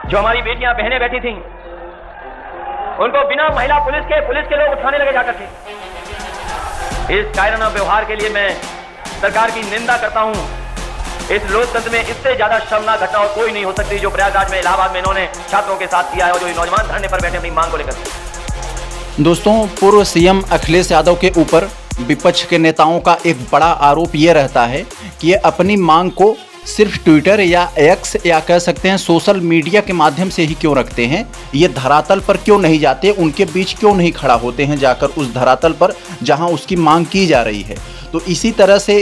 जो हमारी बेटियां बहनें बैठी थीं, उनको बिना महिला पुलिस के लोग उठाने लगे जाकर के। इस कायराना व्यवहार के लिए मैं सरकार की निंदा करता हूं। इस लोकतंत्र में इससे ज्यादा शर्मनाक घटना और कोई नहीं हो सकती जो प्रयागराज में, इलाहाबाद में इन्होंने छात्रों के साथ किया है और जो नौजवान धरने पर बैठे अपनी मांग को लेकर। दोस्तों, पूर्व सीएम अखिलेश यादव के ऊपर विपक्ष के नेताओं का एक बड़ा आरोप ये रहता है कि ये अपनी मांग को सिर्फ ट्विटर या एक्स या कह सकते हैं सोशल मीडिया के माध्यम से ही क्यों रखते हैं, ये धरातल पर क्यों नहीं जाते, उनके बीच क्यों नहीं खड़ा होते हैं जाकर उस धरातल पर जहां उसकी मांग की जा रही है। तो इसी तरह से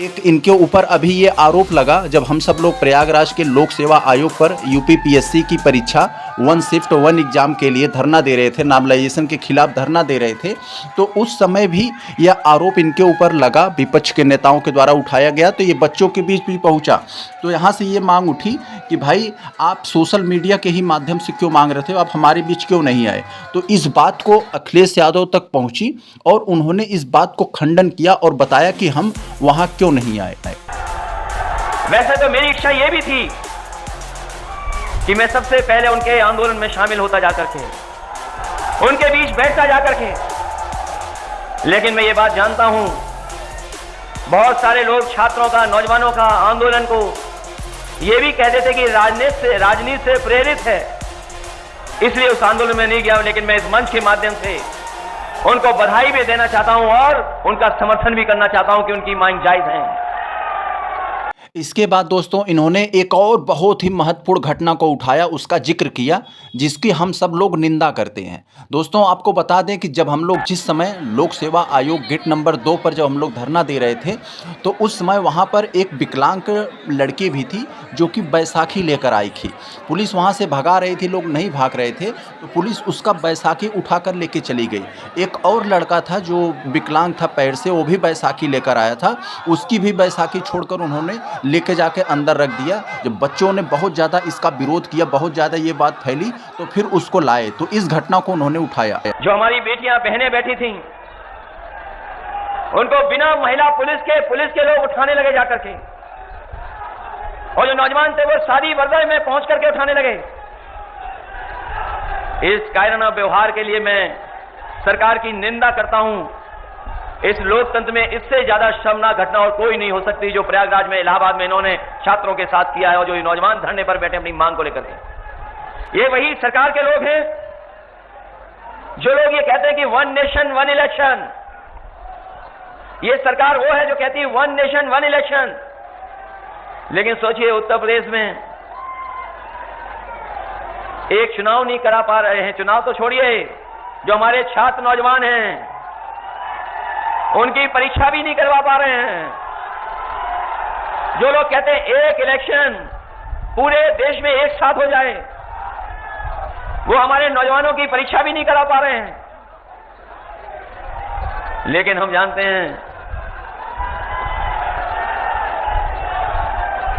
एक इनके ऊपर अभी ये आरोप लगा जब हम सब लोग प्रयागराज के लोक सेवा आयोग पर यूपीपीएससी की परीक्षा 1 शिफ्ट 1 एग्जाम के लिए धरना दे रहे थे, नॉर्मलाइजेशन के खिलाफ धरना दे रहे थे। तो उस समय भी यह आरोप इनके ऊपर लगा, विपक्ष के नेताओं के द्वारा उठाया गया, तो ये बच्चों के बीच भी पहुंचा। तो यहाँ से ये मांग उठी कि भाई आप सोशल मीडिया के ही माध्यम से क्यों मांग रहे थे, आप हमारे बीच क्यों नहीं आए। तो इस बात को अखिलेश यादव तक पहुंची और उन्होंने इस बात को खंडन किया और बताया कि हम वहां क्यों नहीं आए। वैसे तो मेरी इच्छा यह भी थी कि मैं सबसे पहले उनके आंदोलन में शामिल होता जाकर के, उनके बीच बैठता जाकर के, लेकिन मैं ये बात जानता हूं बहुत सारे लोग छात्रों का, नौजवानों का आंदोलन को ये भी कहते थे कि राजनीति से प्रेरित है, इसलिए उस आंदोलन में नहीं गया। लेकिन मैं इस मंच के माध्यम से उनको बधाई भी देना चाहता हूं और उनका समर्थन भी करना चाहता हूं कि उनकी मांग जायज है। इसके बाद दोस्तों इन्होंने एक और बहुत ही महत्वपूर्ण घटना को उठाया, उसका जिक्र किया जिसकी हम सब लोग निंदा करते हैं। दोस्तों आपको बता दें कि जब हम लोग जिस समय लोक सेवा आयोग गेट नंबर 2 पर जब हम लोग धरना दे रहे थे तो उस समय वहाँ पर एक विकलांग लड़की भी थी जो कि बैसाखी लेकर आई थी। पुलिस वहाँ से भगा रही थी, लोग नहीं भाग रहे थे, तो पुलिस उसका बैसाखी उठा कर लेके चली गई। एक और लड़का था जो विकलांग था पैर से, वो भी बैसाखी लेकर आया था, उसकी भी बैसाखी छोड़कर उन्होंने लेके जाके अंदर रख दिया। जब बच्चों ने बहुत ज़्यादा इसका विरोध किया, बहुत ज़्यादा ये बात फैली, तो फिर उसको लाए, तो इस घटना को उन्होंने उठाया। जो हमारी बेटियां बहनें बैठी थीं, उनको बिना महिला पुलिस के लोग उठाने लगे जाकर के, और जो नौजवान थे वो शादी वर्दी में पहुंच करके उठाने लगे। इस कायराना व्यवहार के लिए मैं सरकार की निंदा करता हूं। इस लोकतंत्र में इससे ज्यादा शर्मनाक घटना और कोई नहीं हो सकती जो प्रयागराज में, इलाहाबाद में इन्होंने छात्रों के साथ किया है और जो नौजवान धरने पर बैठे अपनी मांग को लेकर के। ये वही सरकार के लोग हैं जो लोग ये कहते हैं कि 1 नेशन 1 इलेक्शन। ये सरकार वो है जो कहती है 1 नेशन 1 इलेक्शन। लेकिन सोचिए उत्तर प्रदेश में एक चुनाव नहीं करा पा रहे हैं। चुनाव तो छोड़िए, जो हमारे छात्र नौजवान हैं उनकी परीक्षा भी नहीं करवा पा रहे हैं। जो लोग कहते हैं एक इलेक्शन पूरे देश में एक साथ हो जाए, वो हमारे नौजवानों की परीक्षा भी नहीं करा पा रहे हैं। लेकिन हम जानते हैं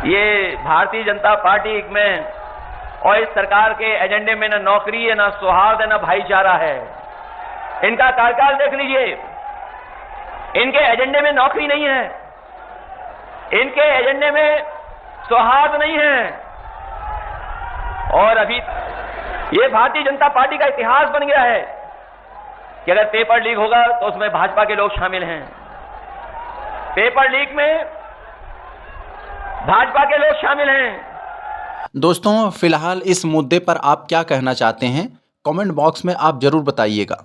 ये भारतीय जनता पार्टी में और इस सरकार के एजेंडे में न नौकरी है, न सौहार्द है, न भाईचारा है। इनका कार्यकाल देख लीजिए, इनके एजेंडे में नौकरी नहीं है, इनके एजेंडे में सौहार्द नहीं है। और अभी ये भारतीय जनता पार्टी का इतिहास बन गया है कि अगर पेपर लीक होगा तो उसमें भाजपा के लोग शामिल हैं। पेपर लीक में भाजपा के लोग शामिल हैं। दोस्तों फिलहाल इस मुद्दे पर आप क्या कहना चाहते हैं, कमेंट बॉक्स में आप जरूर बताइएगा।